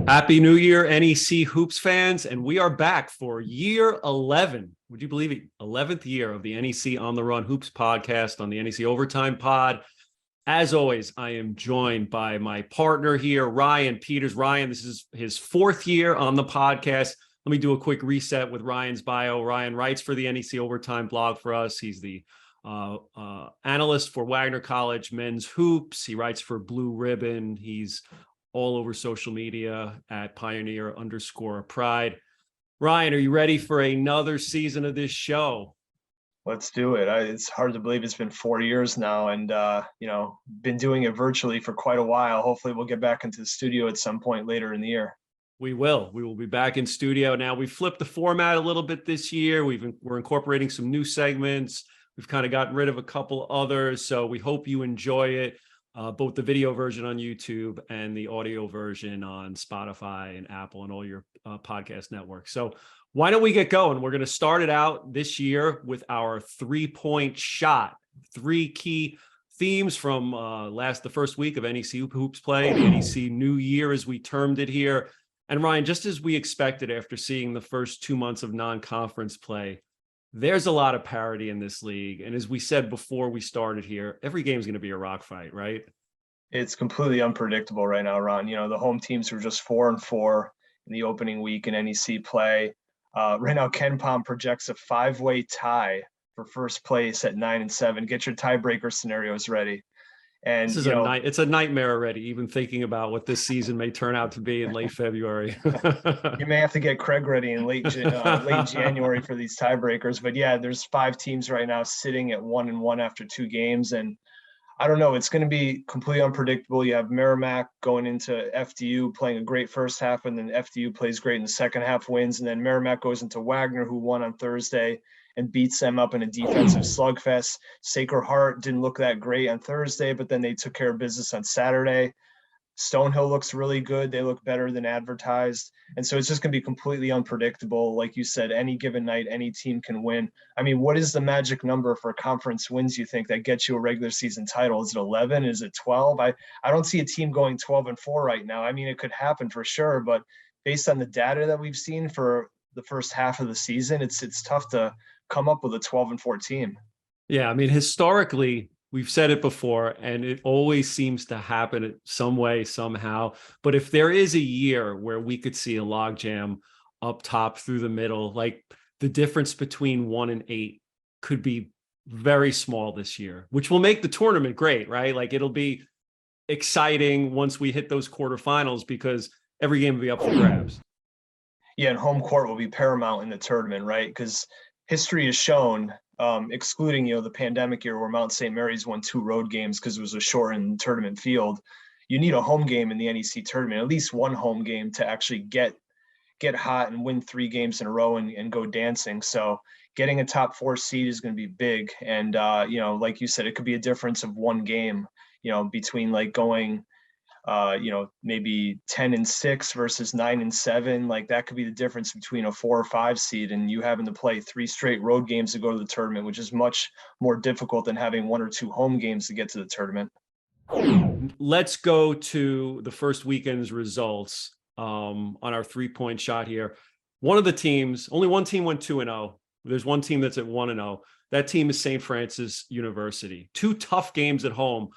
Happy New Year, NEC Hoops fans, and we are back for year 11. Would you believe it? 11th year of the NEC On the Run Hoops podcast on the NEC Overtime Pod. As always, I am joined by my partner here, Ryan Peters. Ryan, this is his fourth year on the podcast. Let me do a quick reset with Ryan's bio. Ryan writes for the NEC Overtime blog for us. He's the analyst for Wagner College Men's Hoops. He writes for Blue Ribbon. He's all over social media at Pioneer_Pride. Ryan, are you ready for another season of this show? Let's do it. It's hard to believe it's been 4 years now and, been doing it virtually for quite a while. Hopefully we'll get back into the studio at some point later in the year. We will be back in studio. Now we flipped the format a little bit this year. We're incorporating some new segments. We've kind of gotten rid of a couple others. So we hope you enjoy it. Both the video version on YouTube and the audio version on Spotify and Apple and all your podcast networks. So why don't we get going? We're going to start it out this year with our 3-point shot. 3 key themes from the first week of NEC Hoops play, the NEC New Year as we termed it here. And Ryan, just as we expected after seeing the first 2 months of non-conference play, there's a lot of parity in this league. And as we said before we started here, every game is going to be a rock fight, right? It's completely unpredictable right now, Ron. The home teams were just 4-4 in the opening week in NEC play. Right now, Ken Pom projects a 5-way tie for first place at 9-7. Get your tiebreaker scenarios ready. And this is it's a nightmare already, even thinking about what this season may turn out to be in late February. You may have to get Craig ready in late January for these tiebreakers. But yeah, there's 5 teams right now sitting at 1-1 after 2 games. And I don't know, it's going to be completely unpredictable. You have Merrimack going into FDU playing a great first half, and then FDU plays great in the second half, wins. And then Merrimack goes into Wagner, who won on Thursday, and beats them up in a defensive slugfest. Sacred Heart didn't look that great on Thursday, but then they took care of business on Saturday. Stonehill looks really good. They look better than advertised. And so it's just going to be completely unpredictable. Like you said, any given night, any team can win. I mean, what is the magic number for conference wins, you think, that gets you a regular season title? Is it 11? Is it 12? I don't see a team going 12-4 right now. I mean, it could happen for sure, but based on the data that we've seen for the first half of the season, it's tough to come up with a 12-4 team. Yeah, I mean, historically, we've said it before, and it always seems to happen in some way, somehow. But if there is a year where we could see a logjam up top through the middle, like the difference between 1 and 8 could be very small this year, which will make the tournament great, right? Like it'll be exciting once we hit those quarterfinals because every game will be up for grabs. Yeah, and home court will be paramount in the tournament, right? Because history has shown, excluding the pandemic year where Mount St. Mary's won 2 road games because it was a shortened tournament field, you need a home game in the NEC tournament, at least one home game to actually get hot and win 3 games in a row and go dancing. So getting a top 4 seed is going to be big. And like you said, it could be a difference of 1 game, between like going maybe 10-6 versus 9-7. Like that could be the difference between a 4 or 5 seed and you having to play 3 straight road games to go to the tournament, which is much more difficult than having 1 or 2 home games to get to the tournament. Let's go to the first weekend's results on our 3-point shot here. One of the teams, only one team went 2-0. There's one team that's at 1-0. That team is St. Francis University. 2 tough games at home.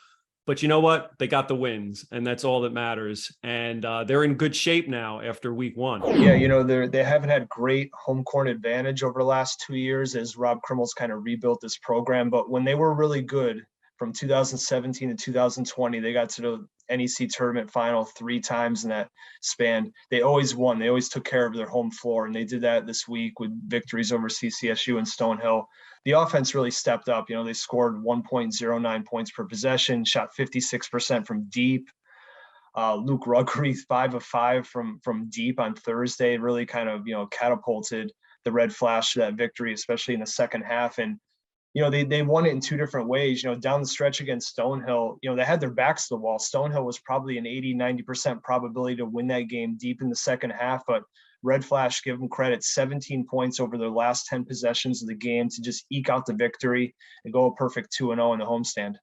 But you know what? They got the wins, and that's all that matters. And they're in good shape now after week 1. Yeah, they haven't had great home court advantage over the last 2 years as Rob Krimmel's kind of rebuilt this program. But when they were really good from 2017 to 2020, they got to the NEC tournament final 3 times in that span. They always won. They always took care of their home floor, and they did that this week with victories over CCSU and Stonehill. The offense really stepped up. They scored 1.09 points per possession, shot 56% from deep. Luke Rugreath, 5 of 5 from deep on Thursday, really kind of, catapulted the Red Flash to that victory, especially in the second half. And, they won it in 2 different ways. Down the stretch against Stonehill, they had their backs to the wall. Stonehill was probably an 80-90% probability to win that game deep in the second half, but Red Flash, give them credit, 17 points over their last 10 possessions of the game to just eke out the victory and go a perfect 2-0 in the homestand.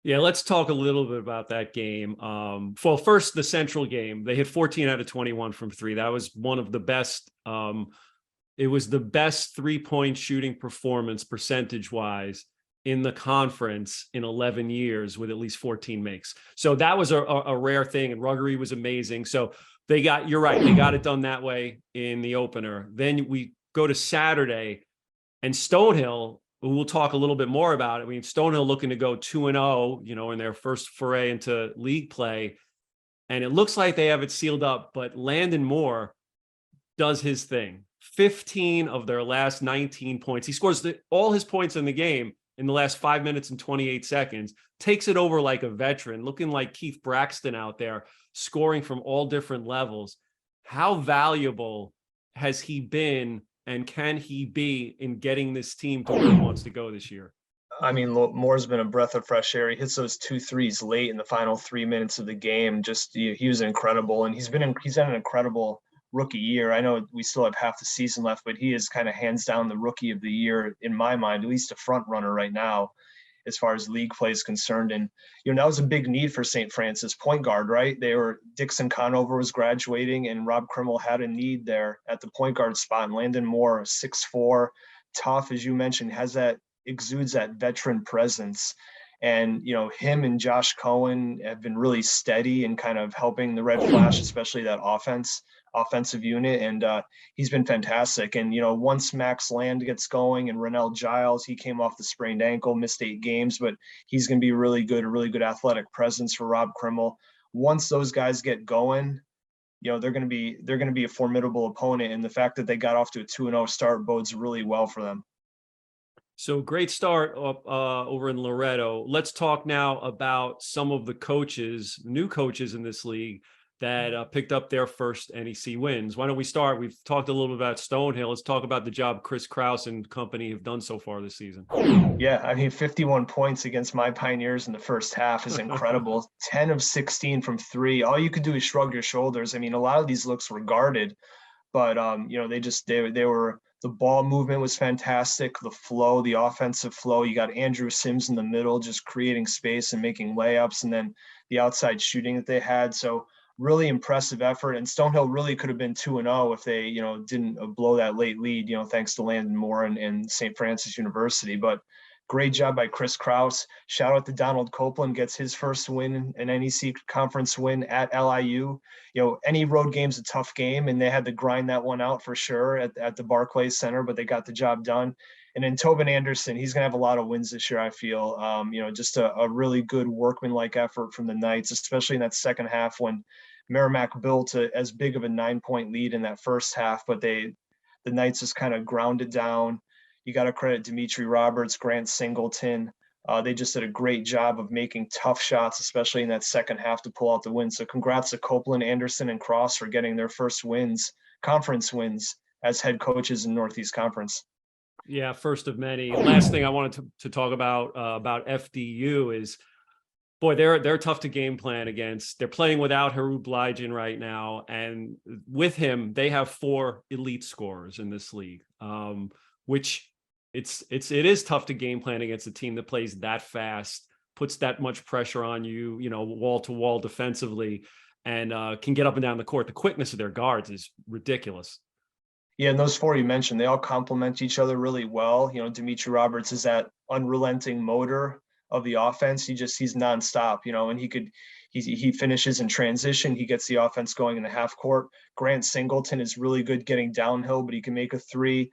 Yeah, let's talk a little bit about that game. Well, first, the Central game, they hit 14 out of 21 from three. That was one of the best. It was the best 3-point shooting performance percentage wise in the conference in 11 years with at least 14 makes. So that was a rare thing. And Ruggery was amazing. So you're right. They got it done that way in the opener. Then we go to Saturday and Stonehill, we'll talk a little bit more about it. I mean, Stonehill looking to go 2-0, in their first foray into league play. And it looks like they have it sealed up, but Landon Moore does his thing. 15 of their last 19 points. He scores all his points in the game in the last 5 minutes and 28 seconds, takes it over like a veteran, looking like Keith Braxton out there, scoring from all different levels. How valuable has he been, and can he be in getting this team to where it wants to go this year? I mean, Moore's been a breath of fresh air. He hits those 2 threes late in the final 3 minutes of the game. Just he was incredible, and he's had an incredible rookie year. I know we still have half the season left, but he is kind of hands down the rookie of the year in my mind, at least a front runner right now as far as league play is concerned. And that was a big need for St. Francis, point guard, right? Dixon Conover was graduating, and Rob Krimmel had a need there at the point guard spot. And Landon Moore, 6'4", tough, as you mentioned, exudes that veteran presence. And him and Josh Cohen have been really steady and kind of helping the Red Flash, especially that offensive unit. And he's been fantastic. And once Max Land gets going and Rennell Giles, he came off the sprained ankle, missed 8 games, but he's going to be a really good athletic presence for Rob Krimmel. Once those guys get going, they're going to be a formidable opponent. And the fact that they got off to a 2-0 start bodes really well for them. So great start over in Loretto. Let's talk now about some of the new coaches in this league that picked up their first NEC wins. Why don't we start? We've talked a little bit about Stonehill. Let's talk about the job Chris Krause and company have done so far this season. Yeah, I mean, 51 points against my Pioneers in the first half is incredible. 10 of 16 from 3. All you could do is shrug your shoulders. I mean, a lot of these looks were guarded, but they were. The ball movement was fantastic. The offensive flow. You got Andrew Sims in the middle, just creating space and making layups, and then the outside shooting that they had. So really impressive effort. And Stonehill really could have been 2-0 if they, didn't blow that late lead, thanks to Landon Moore and St. Francis University. But great job by Chris Krause. Shout out to Donald Copeland, gets his first win, an NEC conference win at LIU. Any road game's a tough game, and they had to grind that one out for sure at the Barclays Center, but they got the job done. And then Tobin Anderson, he's going to have a lot of wins this year, I feel. Just a really good workmanlike effort from the Knights, especially in that second half when Merrimack built as big of a 9-point lead in that first half, but the Knights just kind of ground it down. You got to credit Dimitri Roberts, Grant Singleton. They just did a great job of making tough shots, especially in that second half, to pull out the win. So congrats to Copeland, Anderson, and Cross for getting their first conference wins as head coaches in Northeast Conference. Yeah, first of many. Last thing I wanted to talk about FDU is, boy, they're tough to game plan against. They're playing without Haru Blygen right now, and with him, they have 4 elite scorers in this league, which it is tough to game plan against a team that plays that fast, puts that much pressure on you, wall to wall defensively, and can get up and down the court. The quickness of their guards is ridiculous. Yeah, and those 4 you mentioned, they all complement each other really well. Dimitri Roberts is that unrelenting motor of the offense. He's nonstop, and he finishes in transition. He gets the offense going in the half court. Grant Singleton is really good getting downhill, but he can make a 3.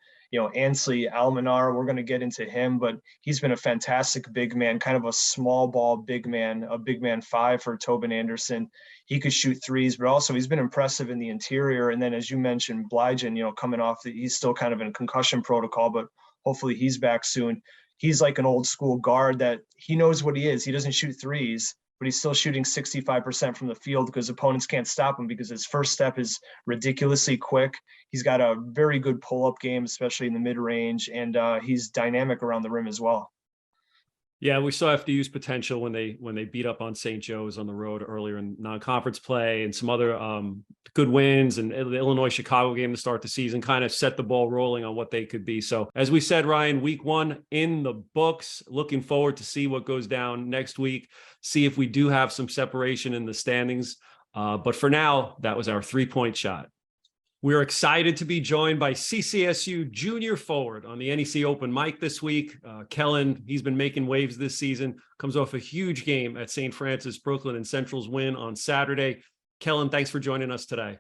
Ansley Almanar, we're going to get into him, but he's been a fantastic big man, kind of a small ball big man, a big man 5 for Tobin Anderson. He could shoot 3s, but also he's been impressive in the interior. And then, as you mentioned, Blygen, coming off he's still kind of in concussion protocol, but hopefully he's back soon. He's like an old school guard that he knows what he is. He doesn't shoot 3s, but he's still shooting 65% from the field because opponents can't stop him because his first step is ridiculously quick. He's got a very good pull-up game, especially in the mid-range, and he's dynamic around the rim as well. Yeah, we saw FDU's potential when they beat up on St. Joe's on the road earlier in non-conference play, and some other good wins, and the Illinois-Chicago game to start the season kind of set the ball rolling on what they could be. So as we said, Ryan, week 1 in the books. Looking forward to see what goes down next week, see if we do have some separation in the standings. But for now, that was our 3-point shot. We're excited to be joined by CCSU junior forward on the NEC Open mic this week. Kellen, he's been making waves this season, comes off a huge game at St. Francis, Brooklyn, and Central's win on Saturday. Kellen, thanks for joining us today.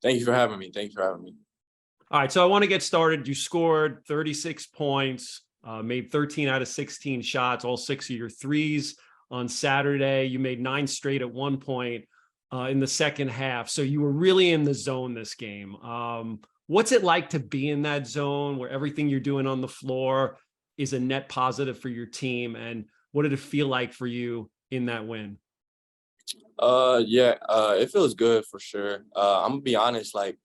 Thank you for having me. Thank you for having me. All right, so I want to get started. You scored 36 points, made 13 out of 16 shots, all 6 of your threes on Saturday. You made 9 straight at one point in the second half. So you were really in the zone this game. What's it like to be in that zone where everything you're doing on the floor is a net positive for your team? And what did it feel like for you in that win? It feels good for sure. I'm gonna be honest, like,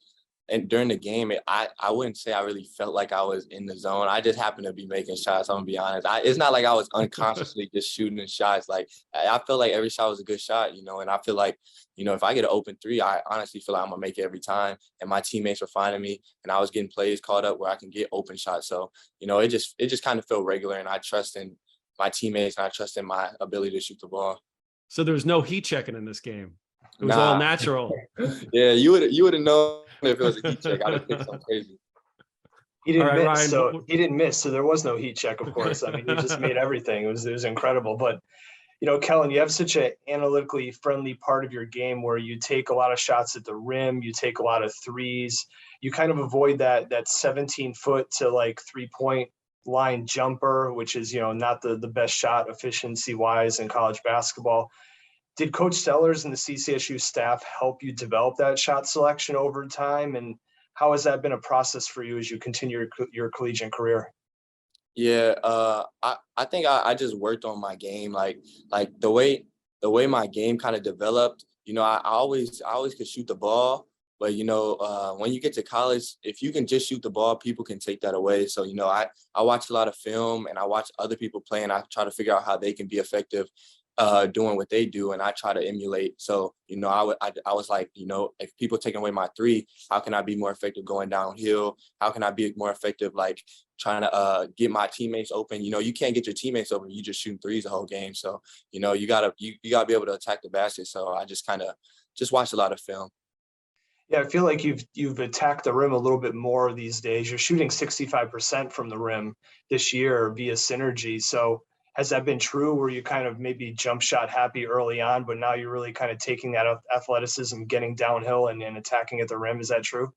and during the game, I wouldn't say I really felt like I was in the zone. I just happened to be making shots. I'm gonna be honest. It's not like I was unconsciously just shooting the shots. Like, I feel like every shot was a good shot, and I feel like, if I get an open three, I honestly feel like I'm gonna make it every time. And my teammates were finding me, and I was getting plays called up where I can get open shots. So, it just kind of felt regular, and I trust in my teammates and I trust in my ability to shoot the ball. So there's no heat checking in this game. It was all natural. Yeah, you would have known if it was a heat check. I'd have picked something crazy. He didn't miss, Ryan, so he didn't miss. So there was no heat check, of course. I mean, he just made everything. It was incredible. But Kellen, you have such an analytically friendly part of your game where you take a lot of shots at the rim, you take a lot of threes, you kind of avoid that 17-foot to like 3-point line jumper, which is not the best shot efficiency wise in college basketball. Did Coach Sellers and the CCSU staff help you develop that shot selection over time? And how has that been a process for you as you continue your collegiate career? Yeah, I think I just worked on my game, like the way my game kind of developed. I always could shoot the ball, but when you get to college, if you can just shoot the ball, people can take that away. So I watch a lot of film and I watch other people play, and I try to figure out how they can be effective doing what they do, and I try to emulate. So I was like, if people taking away my three, how can I be more effective going downhill? How can I be more effective like trying to get my teammates open? You can't get your teammates open, you just shooting threes the whole game. So you gotta be able to attack the basket. So I just kind of watch a lot of film. Yeah, I feel like you've attacked the rim a little bit more these days. You're shooting 65% from the rim this year via synergy. So has that been true where you kind of maybe jump shot happy early on, but now you're really kind of taking that athleticism, getting downhill and attacking at the rim? Is that true?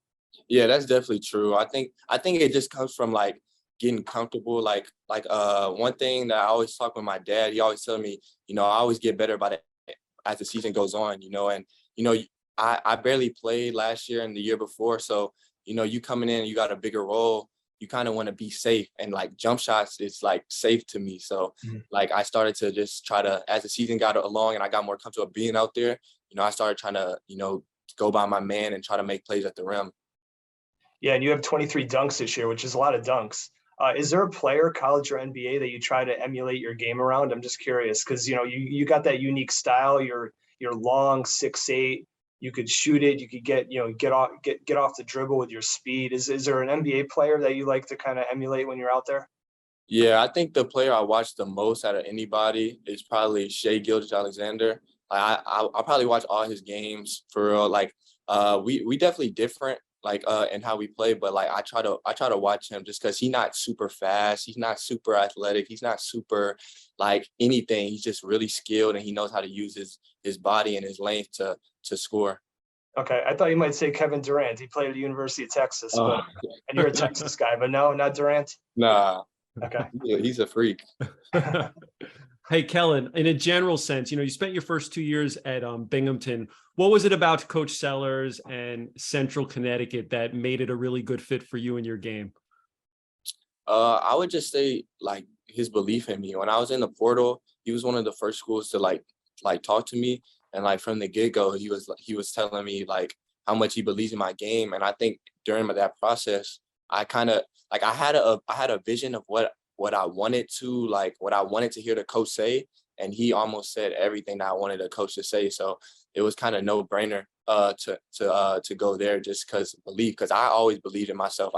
Yeah, that's definitely true. I think it just comes from like getting comfortable. Like one thing that I always talk with my dad, he always tell me, I always get better about it as the season goes on, and I barely played last year and the year before. So, you coming in, you got a bigger role. You kind of want to be safe, and like jump shots is like safe to me. So like I started to just try to, as the season got along and I got more comfortable being out there, I started trying to, go by my man and try to make plays at the rim. Yeah, and you have 23 dunks this year, which is a lot of dunks. Is there a player, college or NBA, that you try to emulate your game around? I'm just curious because you got that unique style. You're long, 6'8". You could shoot it. You could get off the dribble with your speed. Is there an NBA player that you like to kind of emulate when you're out there? Yeah, I think the player I watch the most out of anybody is probably Shai Gilgeous-Alexander. I'll probably watch all his games for real. Like we definitely different in how we play, but like I try to watch him just because he's not super fast, he's not super athletic, he's not super like anything. He's just really skilled and he knows how to use his body and his length to score. Okay, I thought you might say Kevin Durant. He played at the University of Texas, and you're a Texas guy, but no, not Durant. Nah. Okay. Yeah, he's a freak. Hey, Kellen, in a general sense, you spent your first 2 years at Binghamton. What was it about Coach Sellers and Central Connecticut that made it a really good fit for you and your game? I would just say like his belief in me. When I was in the portal, he was one of the first schools to like talk to me, and like from the get-go, he was telling me like how much he believes in my game. And I think during that process, I kind of like I had a vision of what what I wanted to hear the coach say. And he almost said everything that I wanted the coach to say. So it was kind of no brainer to go there just because I always believed in myself.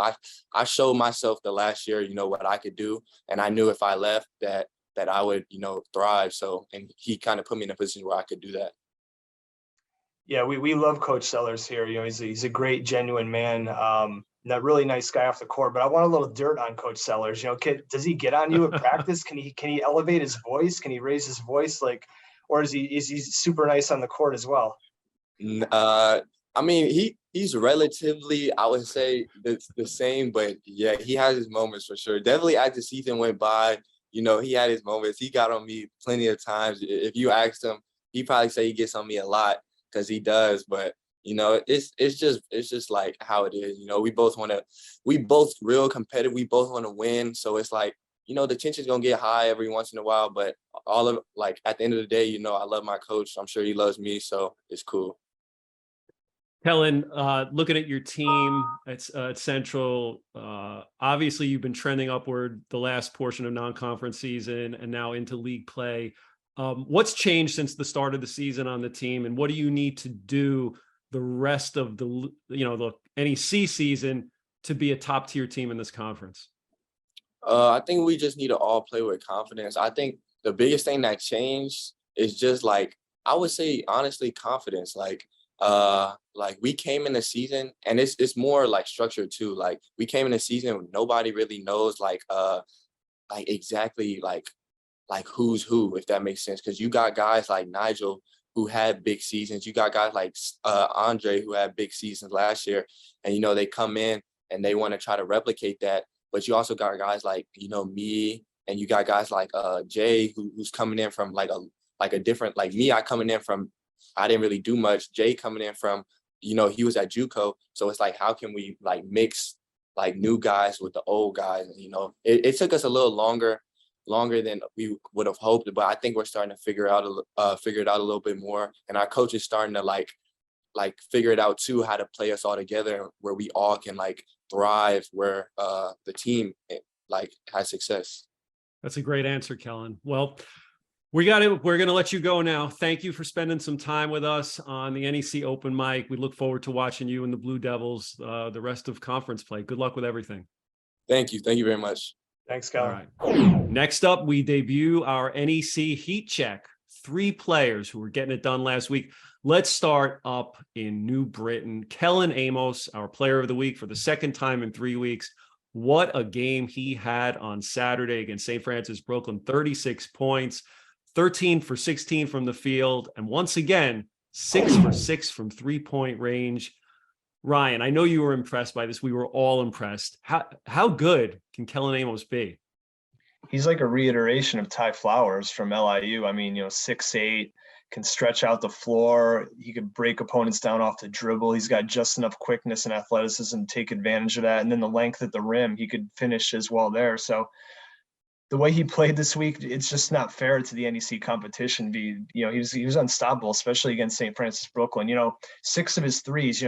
I showed myself the last year, what I could do. And I knew if I left that I would, thrive. So, and he kind of put me in a position where I could do that. Yeah, we love Coach Sellers here. He's a great, genuine man. A really nice guy off the court. But I want a little dirt on Coach Sellers. Does he get on you at practice? Can he elevate his voice? Can he raise his voice? Or is he super nice on the court as well? I mean, he's relatively, I would say, the same. But yeah, he has his moments for sure. Definitely as the season went by, he had his moments. He got on me plenty of times. If you asked him, he probably say he gets on me a lot. Because he does, but it's just like how it is. We both real competitive. We both want to win. So it's like, the tension's gonna get high every once in a while, but at the end of the day, I love my coach. I'm sure he loves me, so it's cool. Kellen, looking at your team at Central, obviously you've been trending upward the last portion of non-conference season and now into league play. What's changed since the start of the season on the team, and what do you need to do the rest of the NEC season to be a top tier team in this conference? I think we just need to all play with confidence. I think the biggest thing that changed is just I would say honestly confidence. We came in the season, and it's more structured too. We came in the season, nobody really knows exactly who's who, if that makes sense. Because you got guys like Nigel who had big seasons. You got guys like Andre who had big seasons last year. And, they come in and they want to try to replicate that. But you also got guys like, me, and you got guys like Jay who's coming in from a different, me, I didn't really do much. Jay coming in from, he was at JUCO. So it's how can we mix new guys with the old guys? It took us a little longer than we would have hoped, but I think we're starting to figure it out a little bit more, and our coach is starting to figure it out too, how to play us all together where we all can thrive, where the team has success. That's a great answer, Kellen. Well, we're going to let you go now. Thank you for spending some time with us on the NEC Open Mic. We look forward to watching you and the Blue Devils the rest of conference play. Good luck with everything. Thank you very much. Thanks, Kellen. All right. Next up, we debut our NEC Heat Check. 3 players who were getting it done last week. Let's start up in New Britain. Kellen Amos, our player of the week for the second time in 3 weeks. What a game he had on Saturday against St. Francis Brooklyn. 36 points, 13 for 16 from the field. And once again, 6 for 6 from 3-point range. Ryan, I know you were impressed by this. We were all impressed. How good can Kellen Amos be? He's like a reiteration of Ty Flowers from LIU. I mean, 6'8", can stretch out the floor. He could break opponents down off the dribble. He's got just enough quickness and athleticism to take advantage of that. And then the length at the rim, he could finish as well there. So the way he played this week, it's just not fair to the NEC competition. He was unstoppable, especially against St. Francis Brooklyn. 6 of his threes,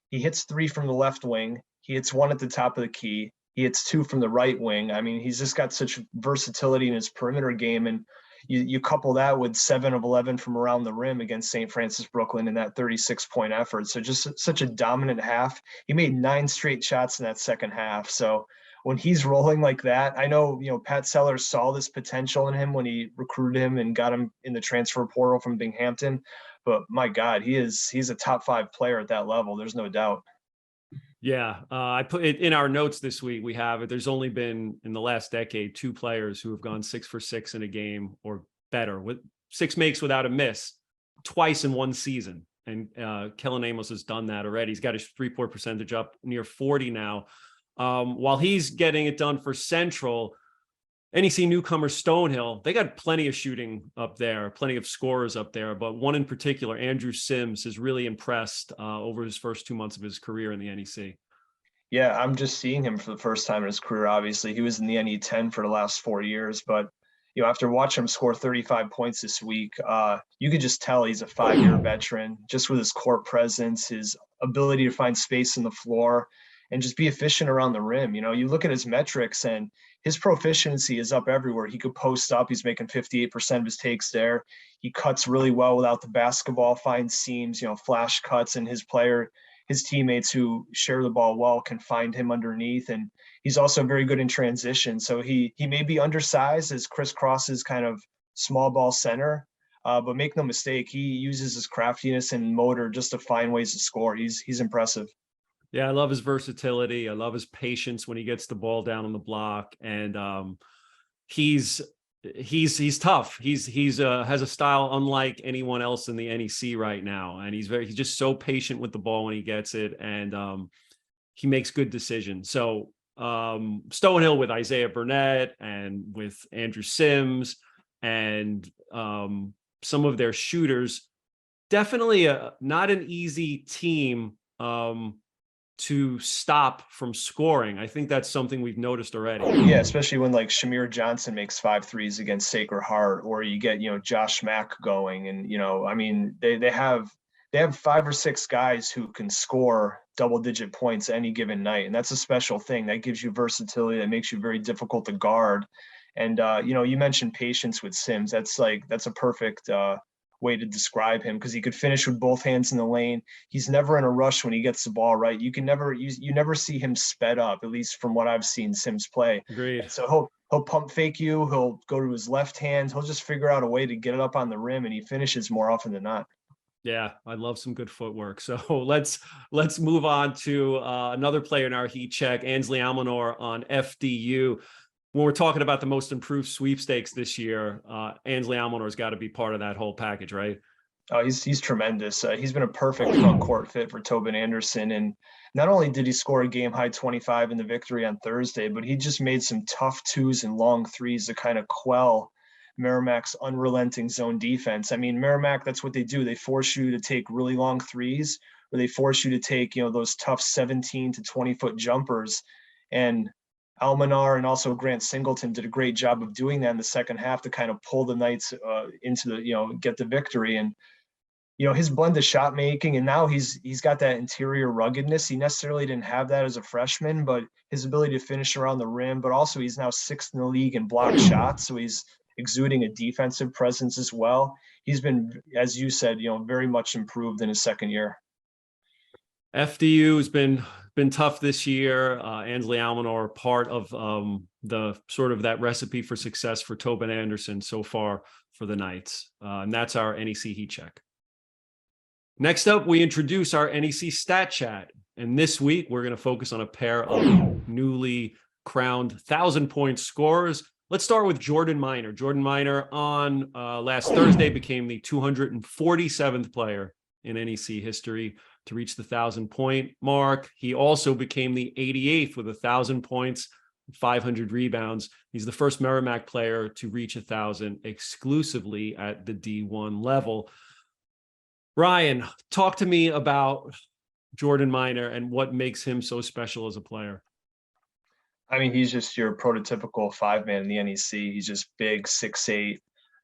he hits 3 from the left wing. He hits 1 at the top of the key. He hits 2 from the right wing. I mean, he's just got such versatility in his perimeter game. And you couple that with 7 of 11 from around the rim against St. Francis Brooklyn in that 36-point effort. So just such a dominant half. He made 9 straight shots in that second half. So when he's rolling like that, I know, Pat Sellers saw this potential in him when he recruited him and got him in the transfer portal from Binghamton. But my God, he's a top 5 player at that level. There's no doubt. Yeah, I put it in our notes this week. We have it. There's only been in the last decade 2 players who have gone 6 for 6 in a game or better, with 6 makes without a miss twice in one season. And Kellen Amos has done that already. He's got his 3-point percentage up near 40 now. While he's getting it done for Central, NEC newcomer Stonehill, they got plenty of shooting up there, plenty of scorers up there, but one in particular, Andrew Sims, has really impressed over his first 2 months of his career in the NEC. Yeah, I'm just seeing him for the first time in his career. Obviously, he was in the NE10 for the last 4 years, but after watching him score 35 points this week, you could just tell he's a 5-year veteran, just with his court presence, his ability to find space in the floor, and just be efficient around the rim. You look at his metrics and his proficiency is up everywhere. He could post up. He's making 58% of his takes there. He cuts really well without the basketball, finds seams, flash cuts, and his teammates who share the ball well can find him underneath. And he's also very good in transition. So he may be undersized as Chris Cross's kind of small ball center, but make no mistake, he uses his craftiness and motor just to find ways to score. He's impressive. Yeah, I love his versatility. I love his patience when he gets the ball down on the block, and he's tough. He's has a style unlike anyone else in the NEC right now, and he's just so patient with the ball when he gets it, and he makes good decisions. So Stonehill with Isaiah Burnett and with Andrew Sims and some of their shooters, definitely not an easy team to stop from scoring. I think that's something we've noticed already. Yeah, especially when like Shamir Johnson makes 5 threes against Sacred Heart, or you get, Josh Mack going. And, I mean, they have 5 or 6 guys who can score double-digit points any given night. And that's a special thing. That gives you versatility. That makes you very difficult to guard. And, you mentioned patience with Sims. That's a perfect way to describe him, because he could finish with both hands in the lane. He's never in a rush when he gets the ball, right? You never see him sped up, at least from what I've seen Sims play. Agreed. So he'll pump fake you. He'll go to his left hand. He'll just figure out a way to get it up on the rim, and he finishes more often than not. Yeah, I love some good footwork. So let's move on to another player in our heat check, Ansley Almanor on FDU. When we're talking about the most improved sweepstakes this year, Ansley Almanor's got to be part of that whole package, right? Oh, he's tremendous. He's been a perfect front court fit for Tobin Anderson. And not only did he score a game high 25 in the victory on Thursday, but he just made some tough 2s and long 3s to kind of quell Merrimack's unrelenting zone defense. I mean, Merrimack, that's what they do. They force you to take really long 3s, or they force you to take, those tough 17 to 20-foot jumpers. And Almanar and also Grant Singleton did a great job of doing that in the second half to kind of pull the Knights into the, get the victory. And, his blend of shot making, and now he's got that interior ruggedness. He necessarily didn't have that as a freshman, but his ability to finish around the rim, but also he's now 6th in the league in block shots. So he's exuding a defensive presence as well. He's been, as you said, very much improved in his second year. FDU has been tough this year. Ansley Almanor, part of the sort of that recipe for success for Tobin Anderson so far for the Knights. And that's our NEC Heat Check. Next up, we introduce our NEC Stat Chat. And this week, we're going to focus on a pair of newly crowned 1,000-point scorers. Let's start with Jordan Miner. Jordan Miner on last Thursday became the 247th player in NEC history to reach the 1,000-point mark. He also became the 88th with 1,000 points, 500 rebounds. He's the first Merrimack player to reach 1,000 exclusively at the D1 level. Ryan, talk to me about Jordan Miner and what makes him so special as a player. I mean, he's just your prototypical 5-man in the NEC. He's just big, 6'8".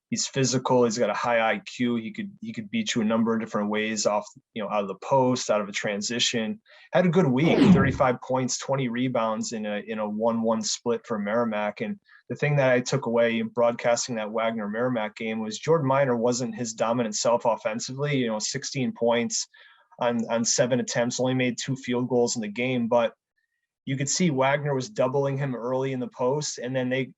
He's physical. He's got a high IQ. He could beat you a number of different ways off, out of the post, out of a transition. Had a good week, 35 points, 20 rebounds in a 1-1 split for Merrimack. And the thing that I took away in broadcasting that Wagner Merrimack game was Jordan Miner wasn't his dominant self offensively. 16 points on 7 attempts, only made 2 field goals in the game, but you could see Wagner was doubling him early in the post, and then they,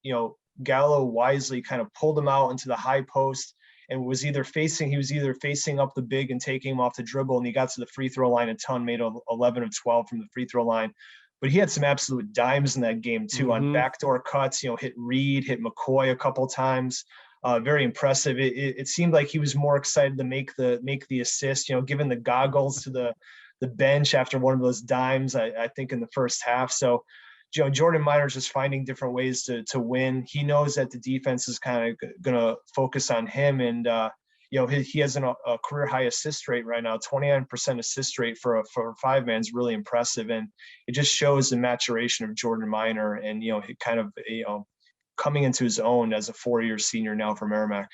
Gallo wisely kind of pulled him out into the high post and was either facing up the big and taking him off the dribble, and he got to the free throw line a ton, made 11 of 12 from the free throw line. But he had some absolute dimes in that game too, on backdoor cuts, hit Reed, hit McCoy a couple times. Very impressive. It seemed like he was more excited to make the assist, given the goggles to the bench after one of those dimes, I think in the first half. So, Jordan Miner's just finding different ways to win. He knows that the defense is kind of going to focus on him. And, he has a career high assist rate right now. 29% assist rate for a 5-man is really impressive. And it just shows the maturation of Jordan Miner and, he kind of, coming into his own as a 4-year senior now for Merrimack.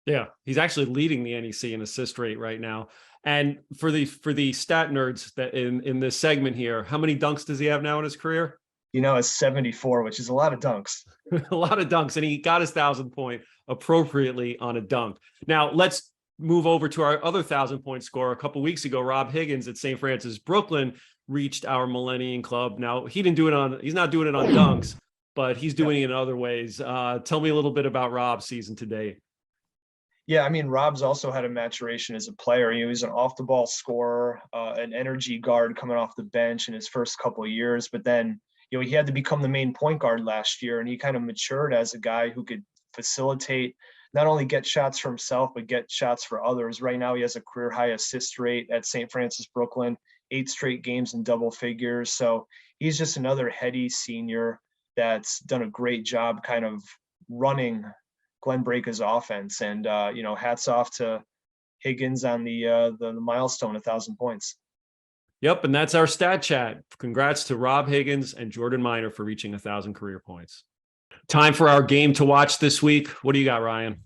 Yeah, he's actually leading the NEC in assist rate right now. And for the stat nerds that in this segment here, how many dunks does he have now in his career? It's 74, which is a lot of dunks. A lot of dunks, and he got his 1,000-point appropriately on a dunk. Now let's move over to our other 1,000-point scorer. A couple of weeks ago, Rob Higgins at St. Francis Brooklyn reached our Millennium Club. Now he's not doing it on dunks, but he's doing it in other ways. Tell me a little bit about Rob's season to date. Yeah, I mean, Rob's also had a maturation as a player. He was an off-the-ball scorer, an energy guard coming off the bench in his first couple of years, but then he had to become the main point guard last year, and he kind of matured as a guy who could facilitate, not only get shots for himself, but get shots for others. Right now, he has a career high assist rate at St. Francis Brooklyn, 8 straight games in double figures. So he's just another heady senior that's done a great job kind of running Glenn Breaka's offense. And, hats off to Higgins on the milestone, 1,000 points. Yep, and that's our stat chat. Congrats to Rob Higgins and Jordan Miner for reaching 1,000 career points. Time for our game to watch this week. What do you got, Ryan?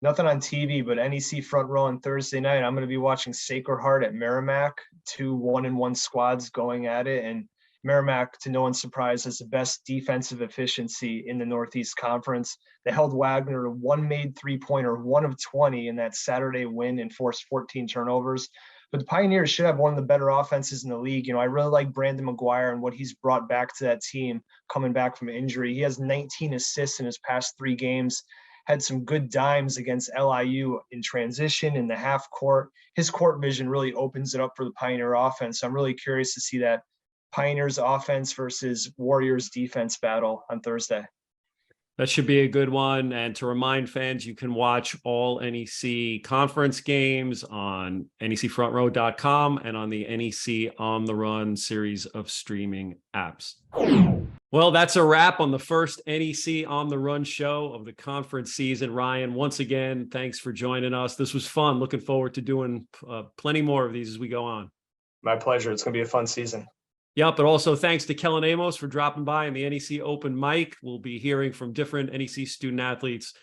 Nothing on TV, but NEC front row on Thursday night. I'm going to be watching Sacred Heart at Merrimack, 2 1-1 squads going at it. And Merrimack, to no one's surprise, has the best defensive efficiency in the Northeast Conference. They held Wagner to 1 made three-pointer, 1 of 20 in that Saturday win and forced 14 turnovers. But the Pioneers should have one of the better offenses in the league. I really like Brandon McGuire and what he's brought back to that team coming back from injury. He has 19 assists in his past 3 games, had some good dimes against LIU in transition in the half court. His court vision really opens it up for the Pioneer offense. So I'm really curious to see that Pioneers offense versus Warriors defense battle on Thursday. That should be a good one. And to remind fans, you can watch all NEC conference games on necfrontrow.com and on the NEC On the Run series of streaming apps. Well, that's a wrap on the first NEC On the Run show of the conference season. Ryan, once again, thanks for joining us. This was fun. Looking forward to doing plenty more of these as we go on. My pleasure. It's going to be a fun season. Yep, but also thanks to Kellen Amos for dropping by in the NEC Open Mic. We'll be hearing from different NEC student athletes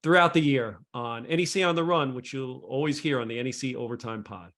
throughout the year on NEC On the Run, which you'll always hear on the NEC Overtime Pod.